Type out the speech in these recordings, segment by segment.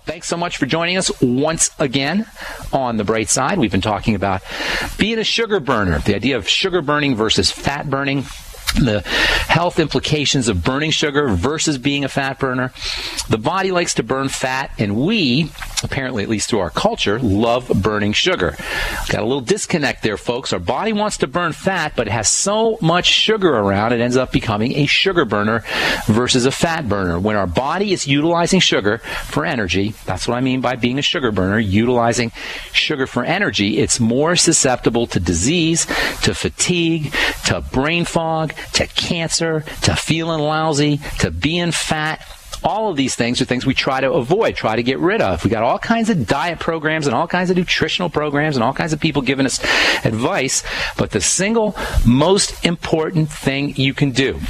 Thanks so much for joining us once again on The Bright Side. We've been talking about being a sugar burner, the idea of sugar burning versus fat burning, the health implications of burning sugar versus being a fat burner. The body likes to burn fat, and we, apparently at least through our culture, love burning sugar. Got a little disconnect there, folks. Our body wants to burn fat, but it has so much sugar around, it ends up becoming a sugar burner versus a fat burner. When our body is utilizing sugar for energy, that's what I mean by being a sugar burner, utilizing sugar for energy, it's more susceptible to disease, to fatigue, to brain fog, to cancer, to feeling lousy, to being fat. All of these things are things we try to avoid, try to get rid of. We got all kinds of diet programs and all kinds of nutritional programs and all kinds of people giving us advice. But the single most important thing you can do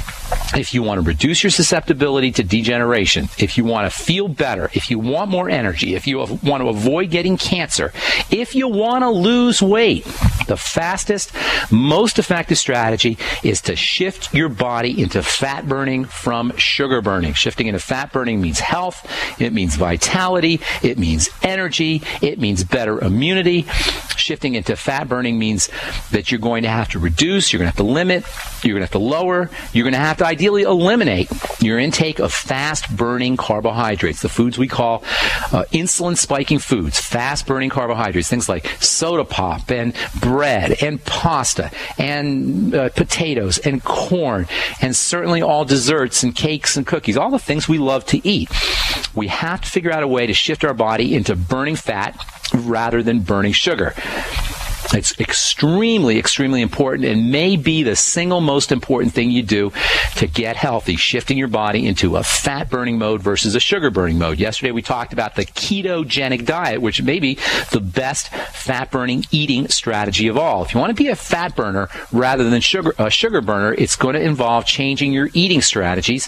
if you want to reduce your susceptibility to degeneration, if you want to feel better, if you want more energy, if you want to avoid getting cancer, if you want to lose weight, the fastest, most effective strategy is to shift your body into fat burning from sugar burning. Shifting into fat burning means health, it means vitality, it means energy, it means better immunity. Shifting into fat burning means that you're going to have to reduce, you're going to have to limit, you're going to have to lower, you're going to have to ideally eliminate your intake of fast-burning carbohydrates, the foods we call insulin-spiking foods, fast-burning carbohydrates, things like soda pop and bread and pasta and potatoes and corn and certainly all desserts and cakes and cookies, all the things we love to eat. We have to figure out a way to shift our body into burning fat rather than burning sugar. It's extremely, extremely important and may be the single most important thing you do to get healthy, shifting your body into a fat-burning mode versus a sugar-burning mode. Yesterday we talked about the ketogenic diet, which may be the best fat-burning eating strategy of all. If you want to be a fat burner rather than a sugar burner, it's going to involve changing your eating strategies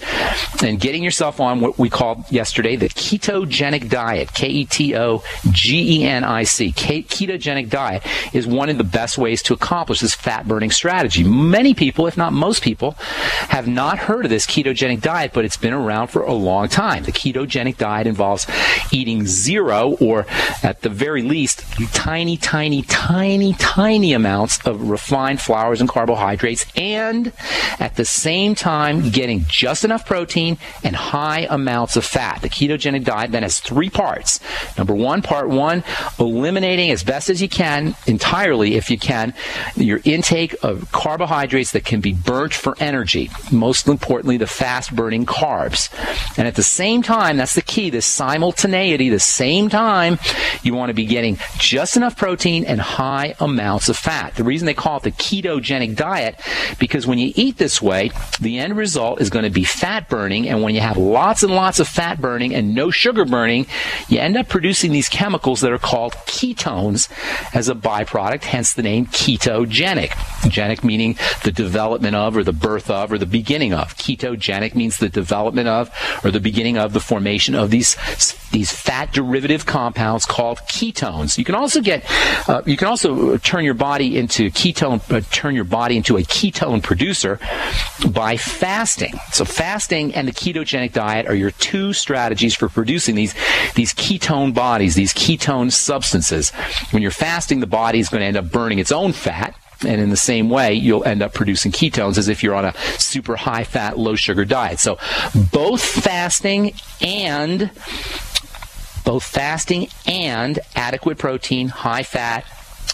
and getting yourself on what we called yesterday the ketogenic diet, Ketogenic. Ketogenic diet is one of the best ways to accomplish this fat-burning strategy. Many people, if not most people, have not heard of this ketogenic diet, but it's been around for a long time. The ketogenic diet involves eating zero, or at the very least, tiny, tiny, tiny, tiny amounts of refined flours and carbohydrates, and at the same time getting just enough protein and high amounts of fat. The ketogenic diet then has three parts. Number one, part one, eliminating as best as you can, entirely if you can, your intake of carbohydrates that can be burnt for energy, most importantly the fast burning carbs. And at the same time, that's the key, this simultaneity, the same time you want to be getting just enough protein and high amounts of fat. The reason they call it the ketogenic diet, because when you eat this way, the end result is going to be fat burning, and when you have lots and lots of fat burning and no sugar burning, you end up producing these chemicals that are called ketones as a byproduct, hence the name ketogenic. Genic meaning the development of, or the birth of, or the beginning of. Ketogenic means the development of, or the beginning of, the formation of these fat derivative compounds called ketones. You can also turn your body into a ketone producer by fasting. So fasting and the ketogenic diet are your two strategies for producing these ketone bodies, these ketone substances. When you're fasting, the body is going to end up burning its own fat, and in the same way, you'll end up producing ketones as if you're on a super high-fat, low-sugar diet. So both fasting and adequate protein, high fat,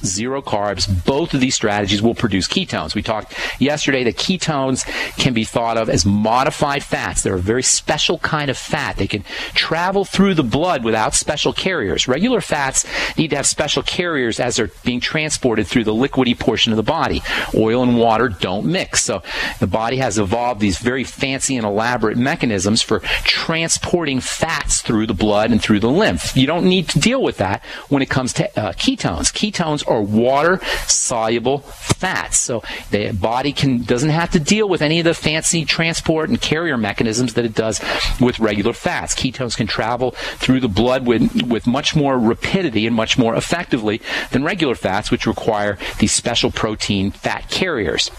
zero carbs, both of these strategies will produce ketones. We talked yesterday that ketones can be thought of as modified fats. They're a very special kind of fat. They can travel through the blood without special carriers. Regular fats need to have special carriers as they're being transported through the liquidy portion of the body. Oil and water don't mix. So the body has evolved these very fancy and elaborate mechanisms for transporting fats through the blood and through the lymph. You don't need to deal with that when it comes to ketones. Ketones are water-soluble fats. So the body doesn't have to deal with any of the fancy transport and carrier mechanisms that it does with regular fats. Ketones can travel through the blood with much more rapidity and much more effectively than regular fats, which require these special protein fat carriers.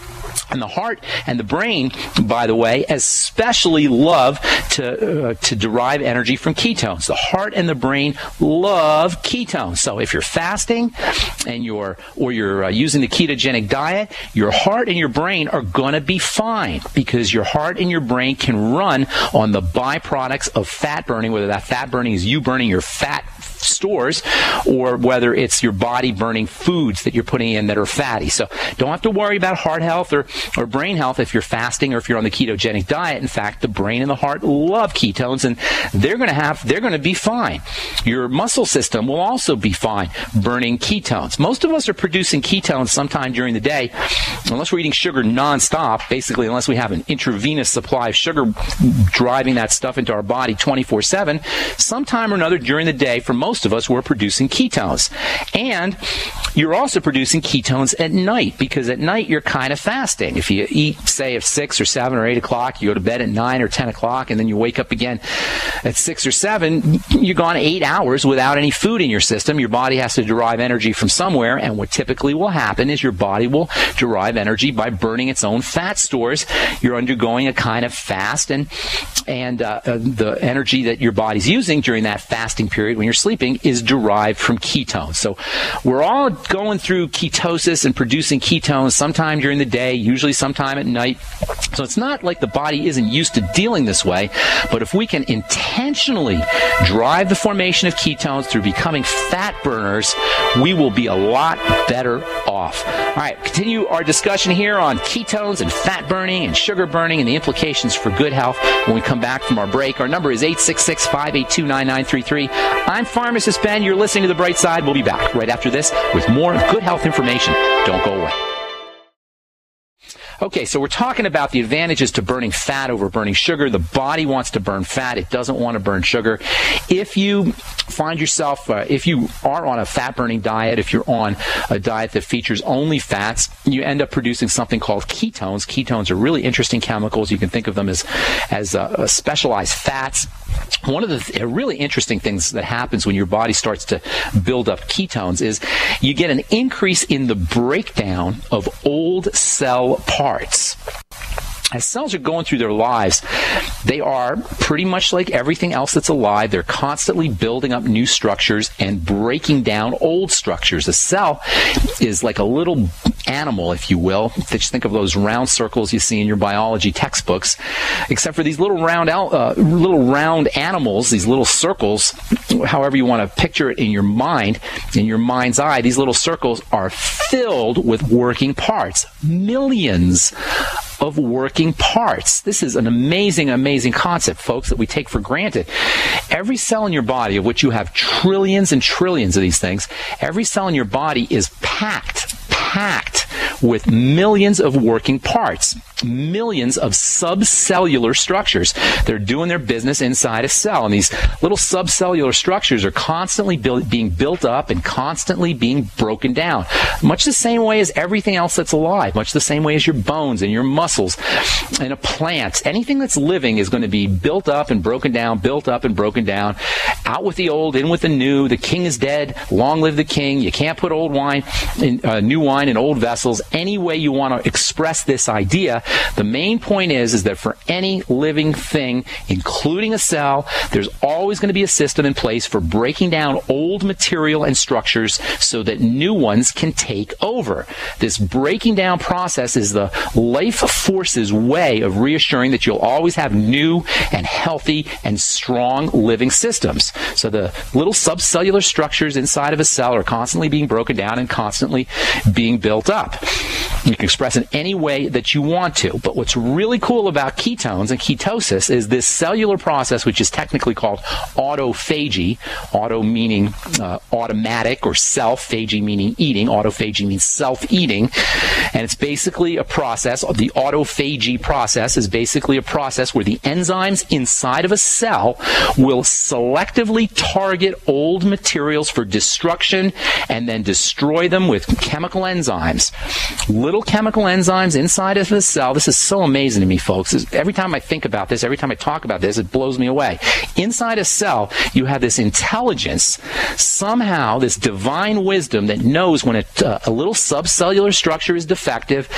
And the heart and the brain, by the way, especially love to derive energy from ketones. The heart and the brain love ketones. So if you're fasting and you're using the ketogenic diet, your heart and your brain are going to be fine, because your heart and your brain can run on the byproducts of fat burning, whether that fat burning is you burning your fat stores or whether it's your body burning foods that you're putting in that are fatty. So don't have to worry about heart health or brain health if you're fasting or if you're on the ketogenic diet. In fact, the brain and the heart love ketones, and they're going to be fine. Your muscle system will also be fine burning ketones. Most of us are producing ketones sometime during the day, unless we're eating sugar nonstop, basically unless we have an intravenous supply of sugar driving that stuff into our body 24/7. Sometime or another during the day, for most of us, we're producing ketones. And you're also producing ketones at night, because at night you're kind of fasting. If you eat, say, at 6 or 7 or 8 o'clock, you go to bed at 9 or 10 o'clock, and then you wake up again at 6 or 7, you're gone 8 hours without any food in your system. Your body has to derive energy from somewhere, and what typically will happen is your body will derive energy by burning its own fat stores. You're undergoing a kind of fast, and the energy that your body's using during that fasting period when you're sleeping is derived from ketones. So we're all going through ketosis and producing ketones sometime during the day, usually sometime at night. So it's not like the body isn't used to dealing this way, but if we can intentionally drive the formation of ketones through becoming fat burners, we will be a lot better off. All right, continue our discussion here on ketones and fat burning and sugar burning and the implications for good health when we come back from our break. Our number is 866-582-9933. I'm Pharmacist Ben. You're listening to The Bright Side. We'll be back right after this with more good health information. Don't go away. Okay, so we're talking about the advantages to burning fat over burning sugar. The body wants to burn fat. It doesn't want to burn sugar. If you find yourself, if you are on a fat-burning diet, if you're on a diet that features only fats, you end up producing something called ketones. Ketones are really interesting chemicals. You can think of them as specialized fats. One of the really interesting things that happens when your body starts to build up ketones is you get an increase in the breakdown of old cell parts. As cells are going through their lives, they are pretty much like everything else that's alive. They're constantly building up new structures and breaking down old structures. A cell is like a little animal, if you will. Just think of those round circles you see in your biology textbooks, except for these little round animals, these little circles, however you want to picture it in your mind, in your mind's eye, these little circles are filled with working parts. Millions of working parts. This is an amazing, amazing concept, folks, that we take for granted. Every cell in your body, of which you have trillions and trillions of these things, every cell in your body is packed with millions of working parts, millions of subcellular structures. They're doing their business inside a cell, and these little subcellular structures are constantly being built up and constantly being broken down, much the same way as everything else that's alive, much the same way as your bones and your muscles and a plant. Anything that's living is going to be built up and broken down, built up and broken down. Out with the old, in with the new. The king is dead. Long live the king. You can't put old wine in new wine in old vessels. Any way you want to express this idea, the main point is that for any living thing, including a cell, there's always going to be a system in place for breaking down old material and structures so that new ones can take over. This breaking down process is the life force's way of reassuring that you'll always have new and healthy and strong living systems. So the little subcellular structures inside of a cell are constantly being broken down and constantly being built up. You can express in any way that you want to. But what's really cool about ketones and ketosis is this cellular process, which is technically called autophagy. Auto meaning automatic, or self. Phagy meaning eating. Autophagy means self-eating. And it's basically a process. The autophagy process is basically a process where the enzymes inside of a cell will selectively target old materials for destruction and then destroy them with chemical enzymes. Little chemical enzymes inside of the cell. This is so amazing to me, folks. Every time I think about this, every time I talk about this, it blows me away. inside a cell, you have this intelligence, somehow this divine wisdom that knows when a little subcellular structure is defective.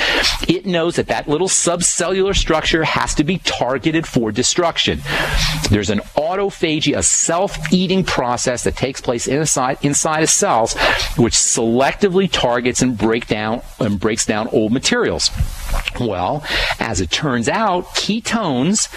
It knows that that little subcellular structure has to be targeted for destruction. There's an autophagy, a self-eating process that takes place inside of cells, which selectively targets and breaks down old materials. Well, as it turns out, ketones,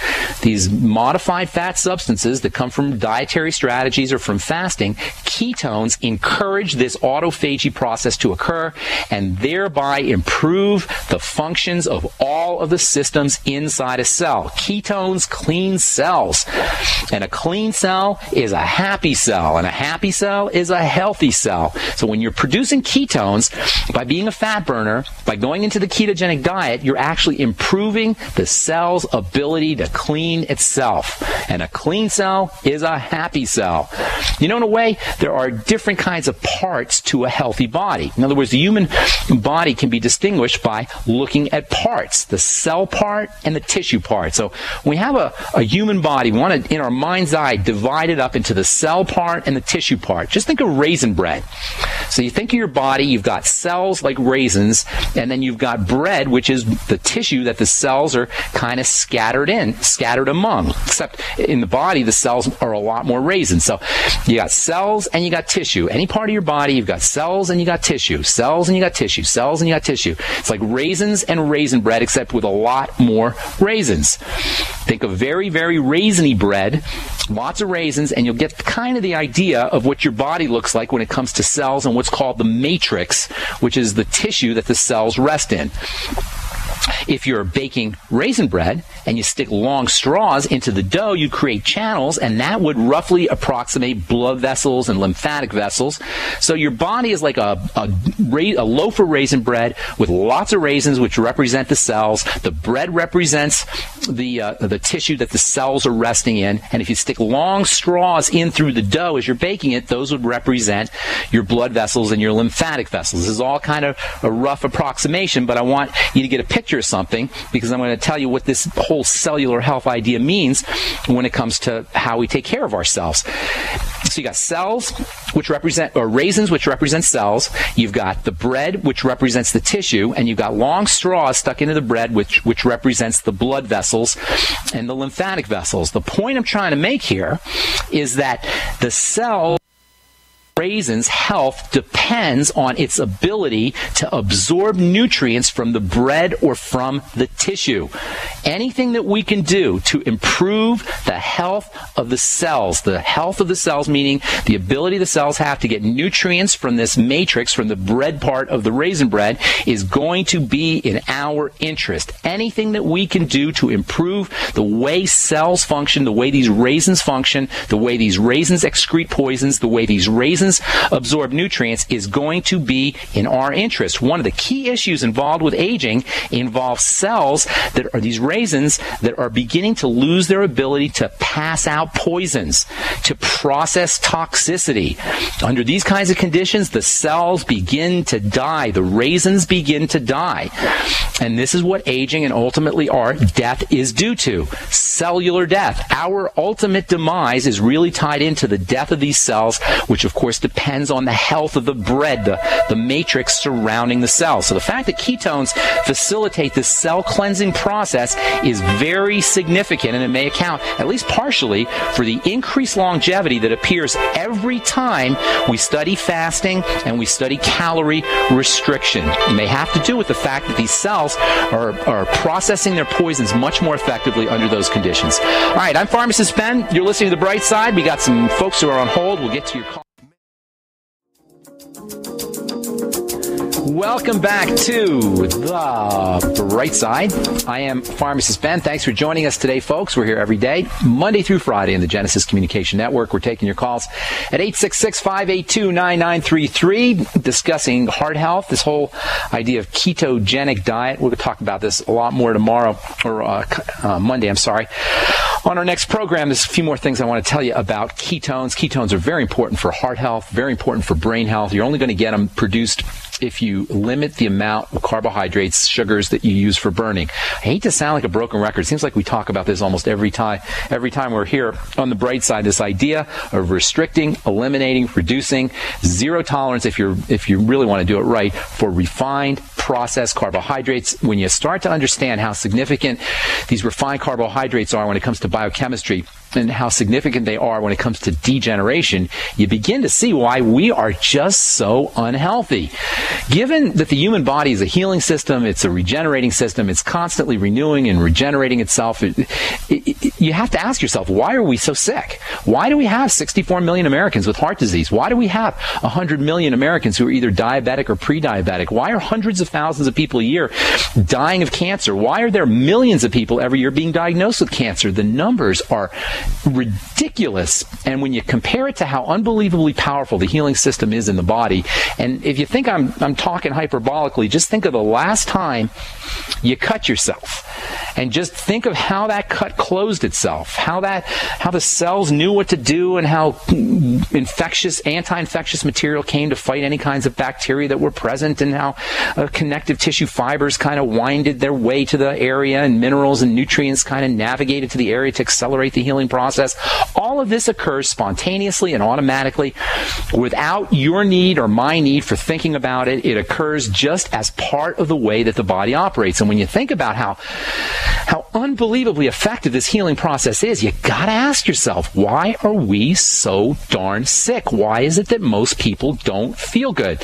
these modified fat substances that come from dietary strategies or from fasting, ketones encourage this autophagy process to occur and thereby improve the functions of all of the systems inside a cell. Ketones clean cells. And a clean cell is a happy cell, and a happy cell is a healthy cell. So when you're producing ketones, by being a fat burner, by going into the ketogenic diet, you're actually improving the cell's ability to clean itself. And a clean cell is a happy cell. You know, in a way, there are different kinds of parts to a healthy body. In other words, the human body can be distinguished by looking at parts, the cell part and the tissue part. So when we have a human body, we want to, in our mind's eye, divide it up into the cell part and the tissue part. Just think of raisin bread. So you think of your body, you've got cells like raisins, and then you've got bread, which is the tissue that the cells are kind of scattered among. Except in the body, the cells are a lot more raisins. So you got cells and you got tissue. Any part of your body, you've got cells and you got tissue. Cells and you got tissue. Cells and you got tissue. It's like raisins and raisin bread, except with a lot more raisins. Think of very, very raisiny bread, lots of raisins, and you'll get kind of the idea of what your body looks like when it comes to cells and what's called the matrix, which is the tissue that the cells rest in. If you're baking raisin bread and you stick long straws into the dough, you create channels, and that would roughly approximate blood vessels and lymphatic vessels. So your body is like a loaf of raisin bread with lots of raisins, which represent the cells. The bread represents the tissue that the cells are resting in. And if you stick long straws in through the dough as you're baking it, those would represent your blood vessels and your lymphatic vessels. This is all kind of a rough approximation, but I want you to get a picture of something, because I'm going to tell you what this whole cellular health idea means when it comes to how we take care of ourselves. So you got cells, which represent, or raisins, which represent cells. You've got the bread, which represents the tissue, and you've got long straws stuck into the bread, which represents the blood vessels and the lymphatic vessels. The point I'm trying to make here is that the cell raisin's health depends on its ability to absorb nutrients from the bread or from the tissue. Anything that we can do to improve the health of the cells meaning the ability the cells have to get nutrients from this matrix, from the bread part of the raisin bread, is going to be in our interest. Anything that we can do to improve the way cells function, the way these raisins function, the way these raisins excrete poisons, the way these raisins absorb nutrients, is going to be in our interest. One of the key issues involved with aging involves cells that are these raisins that are beginning to lose their ability to pass out poisons, to process toxicity. Under these kinds of conditions, the cells begin to die. The raisins begin to die. And this is what aging and ultimately our death is due to. Cellular death. Our ultimate demise is really tied into the death of these cells, which of course depends on the health of the bread, the matrix surrounding the cell. So the fact that ketones facilitate this cell cleansing process is very significant, and it may account, at least partially, for the increased longevity that appears every time we study fasting and we study calorie restriction. It may have to do with the fact that these cells are processing their poisons much more effectively under those conditions. All right, I'm Pharmacist Ben. You're listening to The Bright Side. We got some folks who are on hold. We'll get to your call. Welcome back to The Bright Side. I am Pharmacist Ben. Thanks for joining us today, folks. We're here every day, Monday through Friday in the Genesis Communication Network. We're taking your calls at 866-582-9933, discussing heart health, this whole idea of ketogenic diet. We're going to talk about this a lot more tomorrow, or Monday, I'm sorry. On our next program, there's a few more things I want to tell you about ketones. Ketones are very important for heart health, very important for brain health. You're only going to get them produced if you limit the amount of carbohydrates, sugars that you use for burning. I hate to sound like a broken record. It seems like we talk about this almost every time we're here on the bright side. This idea of restricting, eliminating, reducing, zero tolerance, if you really want to do it right, for refined, processed carbohydrates. When you start to understand how significant these refined carbohydrates are when it comes to biochemistry, and how significant they are when it comes to degeneration, you begin to see why we are just so unhealthy. Given that the human body is a healing system, it's a regenerating system, it's constantly renewing and regenerating itself, you have to ask yourself, why are we so sick? Why do we have 64 million Americans with heart disease? Why do we have 100 million Americans who are either diabetic or pre-diabetic? Why are hundreds of thousands of people a year dying of cancer? Why are there millions of people every year being diagnosed with cancer? The numbers are ridiculous. And when you compare it to how unbelievably powerful the healing system is in the body, and if you think I'm talking hyperbolically, just think of the last time you cut yourself. And just think of how that cut closed itself, how the cells knew what to do, and how anti-infectious material came to fight any kinds of bacteria that were present, and how connective tissue fibers kind of winded their way to the area, and minerals and nutrients kind of navigated to the area to accelerate the healing process. All of this occurs spontaneously and automatically without your need or my need for thinking about it. It occurs just as part of the way that the body operates. And when you think about how unbelievably effective this healing process is, you gotta ask yourself, why are we so darn sick? Why is it that most people don't feel good?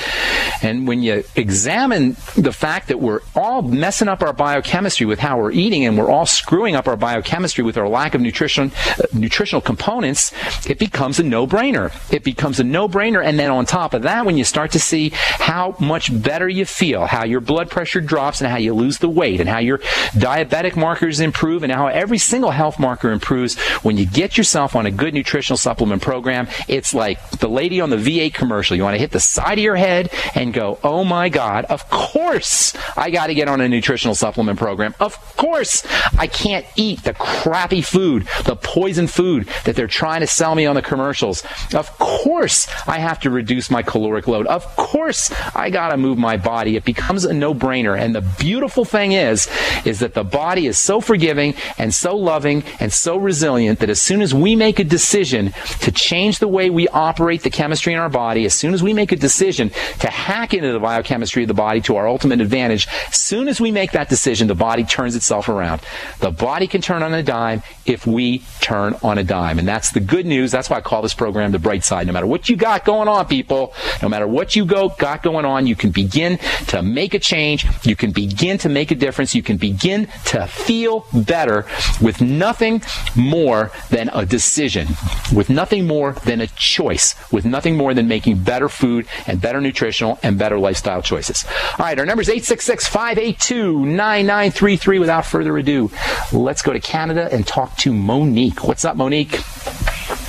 And when you examine the fact that we're all messing up our biochemistry with how we're eating, and we're all screwing up our biochemistry with our lack of nutritional components, it becomes a no-brainer. It becomes a no-brainer. And then on top of that, when you start to see how much better you feel, how your blood pressure drops, and how you lose the weight, and how your diabetic markers improve, and how every single health marker improves when you get yourself on a good nutritional supplement program, it's like the lady on the V8 commercial. You want to hit the side of your head and go, oh my God, of course I got to get on a nutritional supplement program. Of course I can't eat the crappy food, the poison food that they're trying to sell me on the commercials. Of course I have to reduce my caloric load. Of course I got to move my body. It becomes a no-brainer. And the beautiful thing is that the body is so forgiving and so loving and so resilient that as soon as we make a decision to change the way we operate the chemistry in our body, as soon as we make a decision to hack into the biochemistry of the body to our ultimate advantage, as soon as we make that decision, the body turns itself around. The body can turn on a dime if we turn on a dime. And that's the good news. That's why I call this program The Bright Side. No matter what you got going on, people, no matter what you got going on, you can begin to make a change. You can begin to make a difference. You can begin to feel better with nothing more than a decision, with nothing more than a choice, with nothing more than making better food and better nutritional and better lifestyle choices. All right, our number is 866-582-9933. Without further ado, let's go to Canada and talk to Monique. What's up, Monique?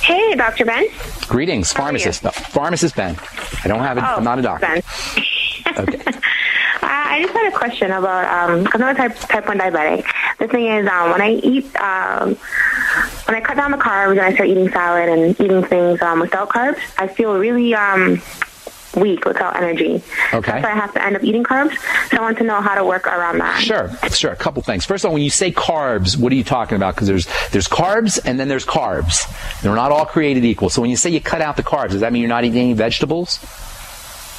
Hey, Dr. Ben. Greetings, Pharmacist. No, Pharmacist Ben. I don't have it. I'm not a doctor. Ben. Okay. I just had a question about, I'm a type 1 diabetic. The thing is, when I eat, when I cut down the carbs and I start eating salad and eating things without carbs, I feel really weak, without energy. Okay. That's why I have to end up eating carbs. So I want to know how to work around that. Sure. A couple things. First of all, when you say carbs, what are you talking about? Because there's carbs and then there's carbs. They're not all created equal. So when you say you cut out the carbs, does that mean you're not eating any vegetables?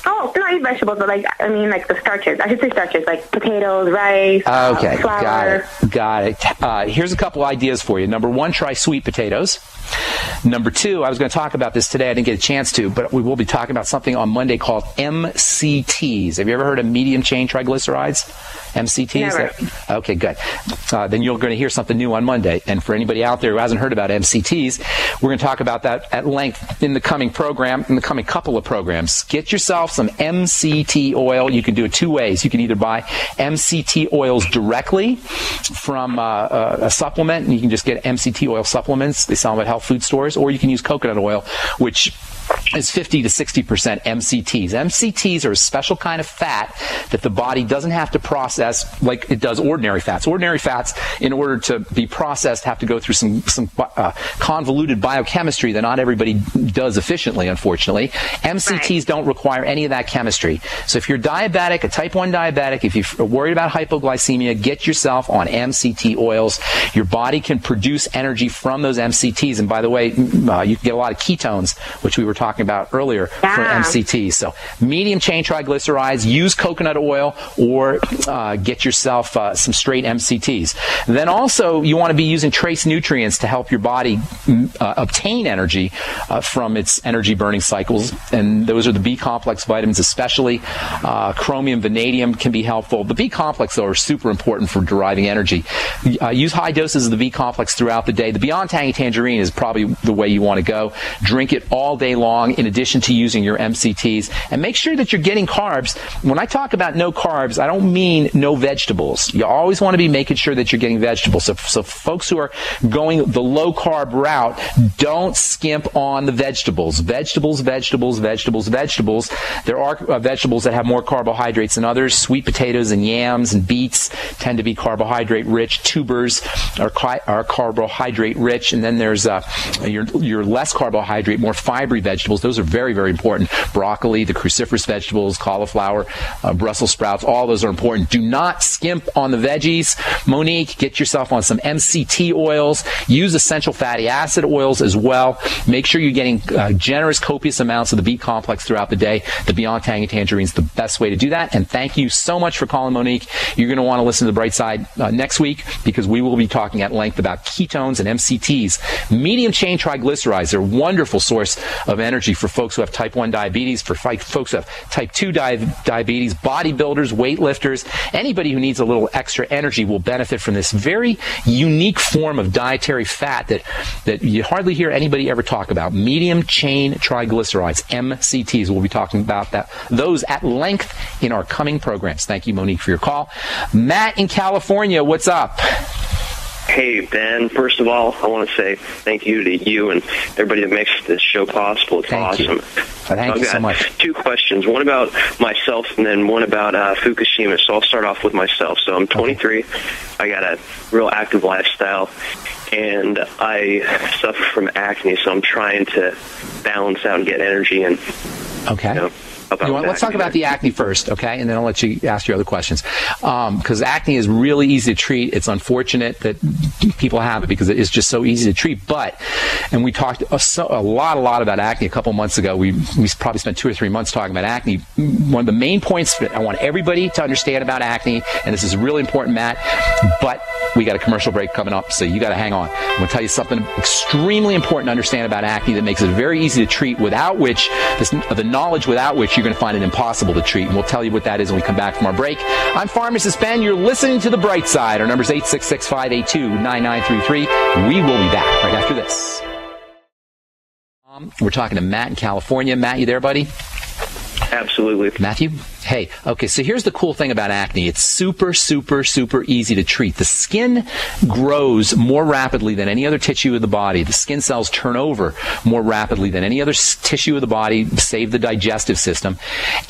Oh, not eat vegetables, but like the starches. I should say starches, like potatoes, rice, okay, flour. Got it. Here's a couple ideas for you. Number one, try sweet potatoes. Number two, I was going to talk about this today. I didn't get a chance to, but we will be talking about something on Monday called MCTs. Have you ever heard of medium chain triglycerides? MCTs? Never. Okay, good. Then you're going to hear something new on Monday. And for anybody out there who hasn't heard about MCTs, we're going to talk about that at length in the coming couple of programs. Get yourself some MCT oil. You can do it two ways. You can either buy MCT oils directly from a supplement, and you can just get MCT oil supplements. They sell them at health food stores, or you can use coconut oil, which is 50 to 60% MCTs. MCTs are a special kind of fat that the body doesn't have to process like it does ordinary fats. Ordinary fats, in order to be processed, have to go through some convoluted biochemistry that not everybody does efficiently, unfortunately. MCTs don't require any of that chemistry. So if you're diabetic, a type 1 diabetic, if you're worried about hypoglycemia, get yourself on MCT oils. Your body can produce energy from those MCTs. And by the way, you can get a lot of ketones, which we were talking about earlier, from MCTs. So medium chain triglycerides, use coconut oil, or get yourself some straight MCTs. Then also you want to be using trace nutrients to help your body obtain energy from its energy burning cycles, and those are the B complex vitamins, especially chromium, vanadium can be helpful. The B complex, though, are super important for deriving energy. Use high doses of the B complex throughout the day. The Beyond Tangy Tangerine is probably the way you want to go. Drink it all day long in addition to using your MCTs, and make sure that you're getting carbs. When I talk about no carbs, I don't mean no vegetables. You always want to be making sure that you're getting vegetables. So folks who are going the low carb route, don't skimp on the vegetables. Vegetables. There are vegetables that have more carbohydrates than others. Sweet potatoes and yams and beets tend to be carbohydrate rich. Tubers are carbohydrate rich, and then there's your less carbohydrate, more fibery vegetables. Those are very, very important. Broccoli, the cruciferous vegetables, cauliflower, Brussels sprouts, all those are important. Do not skimp on the veggies. Monique, get yourself on some MCT oils. Use essential fatty acid oils as well. Make sure you're getting generous, copious amounts of the B complex throughout the day. The Beyond Tangy Tangerine is the best way to do that. And thank you so much for calling, Monique. You're going to want to listen to The Bright Side next week, because we will be talking at length about ketones and MCTs. Medium chain triglycerides are a wonderful source of energy for folks who have type 1 diabetes, for folks who have type 2 diabetes, bodybuilders, weightlifters. Anybody who needs a little extra energy will benefit from this very unique form of dietary fat that you hardly hear anybody ever talk about. Medium chain triglycerides, MCTs. We'll be talking about those at length in our coming programs. Thank you, Monique, for your call. Matt in California, what's up? Hey, Ben. First of all, I want to say thank you to you and everybody that makes this show possible. It's awesome. Thank you so much. Two questions, one about myself and then one about Fukushima. So I'll start off with myself. So I'm 23. Okay. I got a real active lifestyle, and I suffer from acne, so I'm trying to balance out and get energy and, okay. Let's talk about the acne first, okay? And then I'll let you ask your other questions. Because acne is really easy to treat. It's unfortunate that people have it because it is just so easy to treat. And we talked a lot about acne a couple months ago. We probably spent 2 or 3 months talking about acne. One of the main points that I want everybody to understand about acne, and this is really important, Matt, but we got a commercial break coming up, so you got to hang on. I'm going to tell you something extremely important to understand about acne that makes it very easy to treat, without which, the knowledge without which you're going to find it impossible to treat. And we'll tell you what that is when we come back from our break. I'm Pharmacist Ben. You're listening to The Bright Side. Our number is 866-582-9933. We will be back right after this. We're talking to Matt in California. Matt, you there, buddy? Absolutely. Matthew? Hey, okay, so here's the cool thing about acne. It's super easy to treat. The skin grows more rapidly than any other tissue of the body. The skin cells turn over more rapidly than any other tissue of the body, save the digestive system.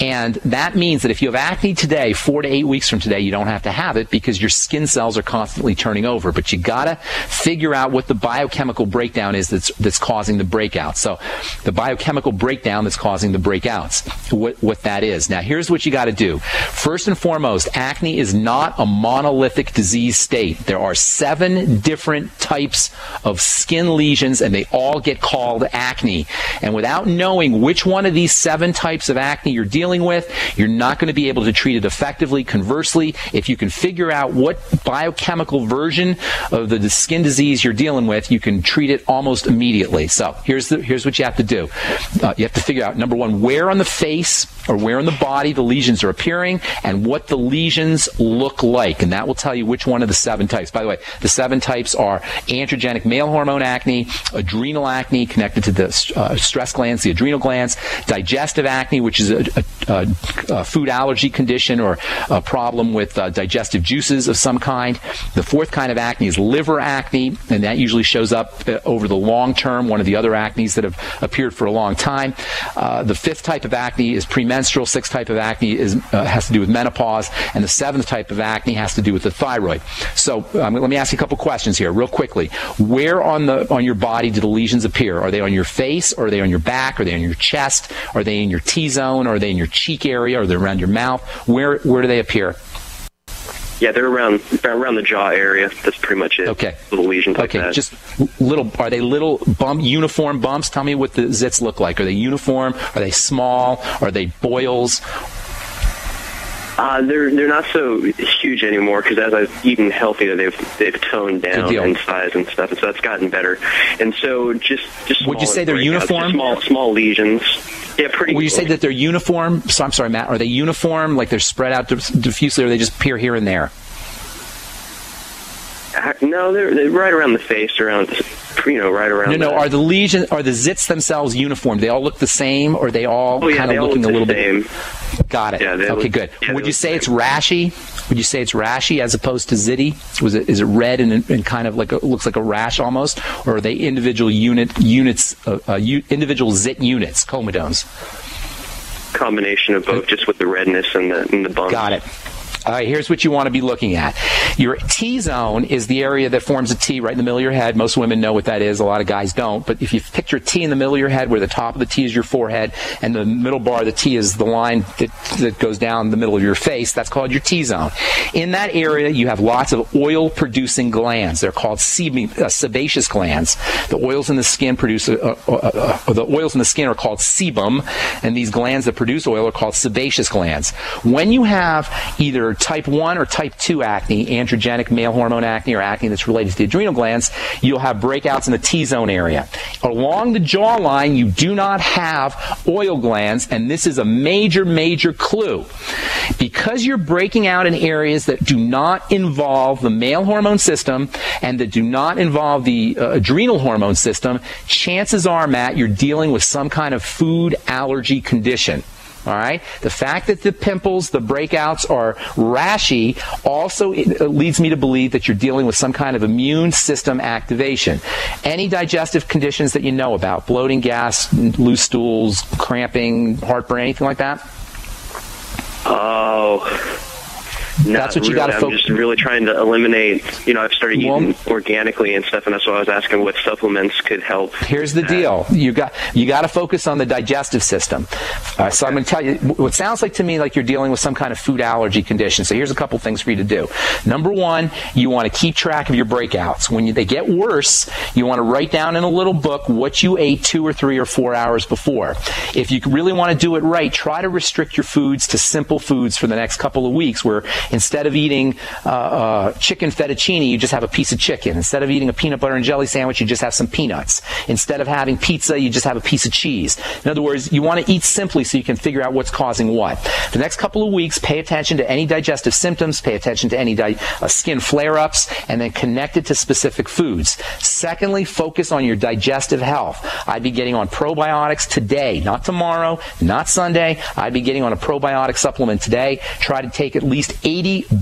And that means that if you have acne today, 4 to 8 weeks from today, you don't have to have it because your skin cells are constantly turning over. But you gotta figure out what the biochemical breakdown is that's causing the breakout. So the biochemical breakdown that's causing the breakouts, what that is. Now, here's what you got to do. First and foremost, acne is not a monolithic disease state. There are 7 different types of skin lesions, and they all get called acne. And without knowing which one of these 7 types of acne you're dealing with, you're not going to be able to treat it effectively. Conversely, if you can figure out what biochemical version of the skin disease you're dealing with, you can treat it almost immediately. So here's what you have to do. You have to figure out, number one, where on the face or where in the body the lesions are appearing and what the lesions look like. And that will tell you which one of the 7 types. By the way, the 7 types are androgenic male hormone acne, adrenal acne connected to the stress glands, the adrenal glands, digestive acne, which is a food allergy condition or a problem with digestive juices of some kind. The 4th kind of acne is liver acne, and that usually shows up over the long term, one of the other acnes that have appeared for a long time. The 5th type of acne is premenstrual. 6th type of acne has to do with menopause, and the 7th type of acne has to do with the thyroid. So let me ask you a couple questions here real quickly. Where on your body do the lesions appear? Are they on your face, or are they on your back? Are they on your chest? Are they in your T-zone? Are they in your cheek area? Are they around your mouth? Where do they appear? Yeah, they're around the jaw area. That's pretty much it. Okay. Little lesions like that. Just little. Are they little uniform bumps? Tell me what the zits look like. Are they uniform? Are they small? Are they boils? They're not so huge anymore because as I've eaten healthier, they've toned down in size and stuff, and so that's gotten better. And so just would you say they're uniform? Small lesions. Yeah, pretty. Would you say that they're uniform? So I'm sorry, Matt. Are they uniform, like they're spread out diffusely, or they just appear here and there? No, they're right around the face, right around. No. Are the zits themselves uniform? They all look the same, or they all kind of looking a little bit? Got it. Yeah, okay, good. Would you say it's rashy? Would you say it's rashy as opposed to zitty? Is it red and kind of looks like a rash almost, or are they individual individual zit units, comedones? Combination of both, just with the redness and the bumps. Got it. All right, here's what you want to be looking at. Your T-zone is the area that forms a T right in the middle of your head. Most women know what that is. A lot of guys don't. But if you picture a T in the middle of your head where the top of the T is your forehead and the middle bar of the T is the line that goes down the middle of your face, that's called your T-zone. In that area, you have lots of oil-producing glands. They're called sebaceous glands. The oils in the skin are called sebum, and these glands that produce oil are called sebaceous glands. When you have either type 1 or type 2 acne, androgenic male hormone acne, or acne that's related to the adrenal glands, you'll have breakouts in the T-zone area. Along the jawline, you do not have oil glands, and this is a major, major clue. Because you're breaking out in areas that do not involve the male hormone system and that do not involve the adrenal hormone system, chances are, Matt, you're dealing with some kind of food allergy condition. All right. The fact that the pimples, the breakouts are rashy also leads me to believe that you're dealing with some kind of immune system activation. Any digestive conditions that you know about, bloating, gas, loose stools, cramping, heartburn, anything like that? Oh. That's what you got to focus. I'm just really trying to eliminate. I've started eating organically and stuff, and that's why I was asking what supplements could help. Here's the deal: you got to focus on the digestive system. So I'm going to tell you what sounds like to me like you're dealing with some kind of food allergy condition. So here's a couple things for you to do. Number one, you want to keep track of your breakouts. When they get worse, you want to write down in a little book what you ate 2 or 3 or 4 hours before. If you really want to do it right, try to restrict your foods to simple foods for the next couple of weeks, where instead of eating chicken fettuccine, you just have a piece of chicken. Instead of eating a peanut butter and jelly sandwich, you just have some peanuts. Instead of having pizza, you just have a piece of cheese. In other words, you want to eat simply so you can figure out what's causing what. The next couple of weeks, pay attention to any digestive symptoms, pay attention to any skin flare-ups, and then connect it to specific foods. Secondly, focus on your digestive health. I'd be getting on probiotics today, not tomorrow, not Sunday. I'd be getting on a probiotic supplement today. Try to take at least 80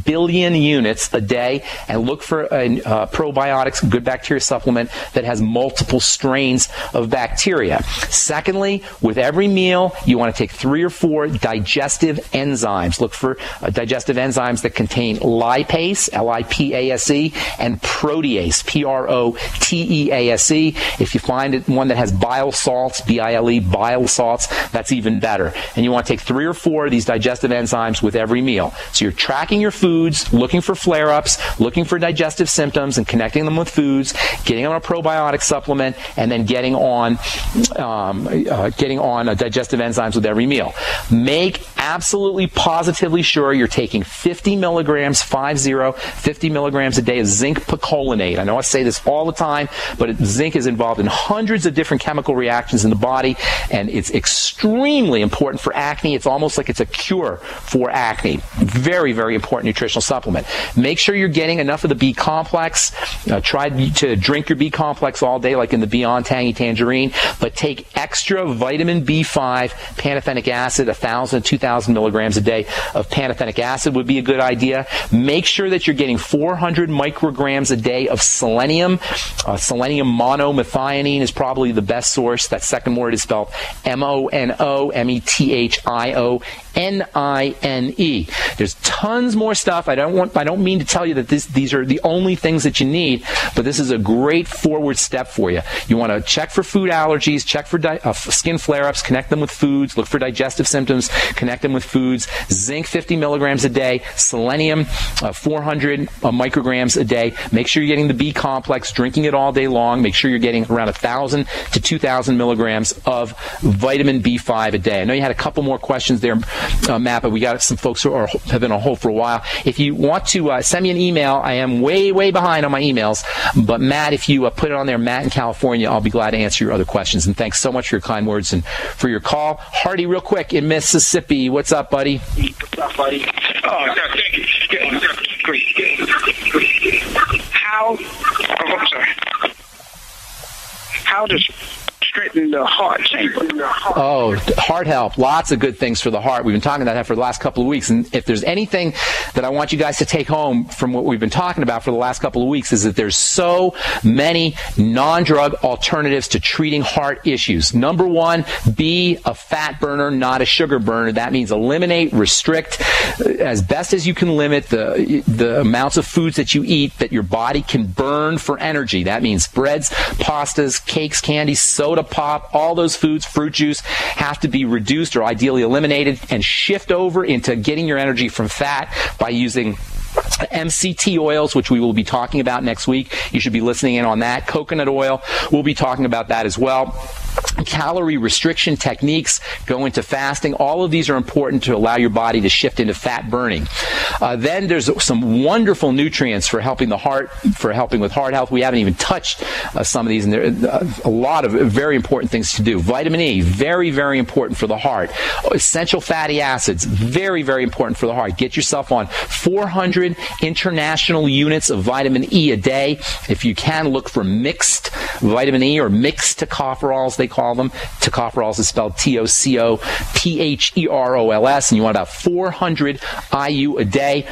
billion units a day and look for a probiotics, good bacteria supplement that has multiple strains of bacteria. Secondly, with every meal, you want to take 3 or 4 digestive enzymes. Look for digestive enzymes that contain lipase, L-I-P-A-S-E, and protease, P-R-O-T-E-A-S-E. If you find one that has bile salts, B-I-L-E, bile salts, that's even better. And you want to take 3 or 4 of these digestive enzymes with every meal. So you're tracking tracking your foods, looking for flare-ups, looking for digestive symptoms, and connecting them with foods, getting on a probiotic supplement, and then getting on digestive enzymes with every meal. Make absolutely positively sure you're taking 50 milligrams, 50 milligrams a day of zinc picolinate. I know I say this all the time, but zinc is involved in hundreds of different chemical reactions in the body, and it's extremely important for acne. It's almost like it's a cure for acne. Very, very important nutritional supplement. Make sure you're getting enough of the B complex. Try to drink your B complex all day, like in the Beyond Tangy Tangerine, but take extra vitamin B5, pantothenic acid, 1,000 to 2,000 milligrams a day of pantothenic acid would be a good idea. Make sure that you're getting 400 micrograms a day of selenium. Selenium monomethionine is probably the best source. That second word is spelled MONOMETHIONINE. There's tons more stuff. I don't mean to tell you that these are the only things that you need, but this is a great forward step for you. You want to check for food allergies, check for skin flare-ups, connect them with foods, look for digestive symptoms, connect them with foods. Zinc 50 milligrams a day, selenium 400 micrograms a day. Make sure you're getting the B complex, drinking it all day long. Make sure you're getting around 1,000 to 2,000 milligrams of vitamin B5 a day. I know you had a couple more questions there, Matt, but we got some folks who have been on hold for a while. If you want to send me an email, I am way, way behind on my emails, but Matt, if you put it on there, Matt in California, I'll be glad to answer your other questions. And thanks so much for your kind words and for your call. Harty, real quick, in Mississippi, what's up, buddy? What's up, buddy? Oh, no, thank you. Great. How does straighten the heart chamber? Oh, heart health. Lots of good things for the heart. We've been talking about that for the last couple of weeks. And if there's anything that I want you guys to take home from what we've been talking about for the last couple of weeks, is that there's so many non-drug alternatives to treating heart issues. Number one, be a fat burner, not a sugar burner. That means eliminate, restrict, as best as you can limit the amounts of foods that you eat that your body can burn for energy. That means breads, pastas, cakes, candies, soda pop, all those foods, fruit juice, have to be reduced or ideally eliminated, and shift over into getting your energy from fat by using MCT oils, which we will be talking about next week. You should be listening in on that. Coconut oil, we'll be talking about that as well. Calorie restriction techniques, go into fasting. All of these are important to allow your body to shift into fat burning. Then there's some wonderful nutrients for helping the heart, for helping with heart health. We haven't even touched some of these, and there are a lot of very important things to do. Vitamin E, very, very important for the heart. Essential fatty acids, very, very important for the heart. Get yourself on 400 international units of vitamin E a day. If you can, look for mixed vitamin E or mixed tocopherols, they call them. Tocopherols is spelled Tocopherols, and you want about 400 IU a day.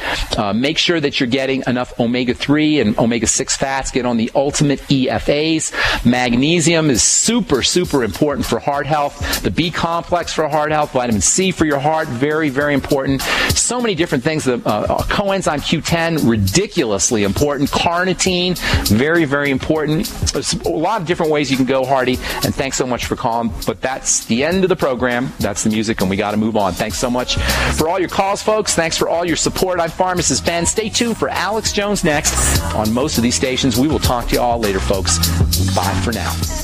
Make sure that you're getting enough omega-3 and omega-6 fats. Get on the ultimate EFAs. Magnesium is super, super important for heart health. The B complex for heart health. Vitamin C for your heart, very, very important. So many different things. The coenzyme Q10, ridiculously important. Carnitine, very, very important. There's a lot of different ways you can go, Harty, and thanks so much for calling. But that's the end of the program. That's the music, and we got to move on. Thanks so much for all your calls, folks. Thanks for all your support. I'm Pharmacist Ben. Stay tuned for Alex Jones next on most of these stations. We will talk to you all later, folks. Bye for now.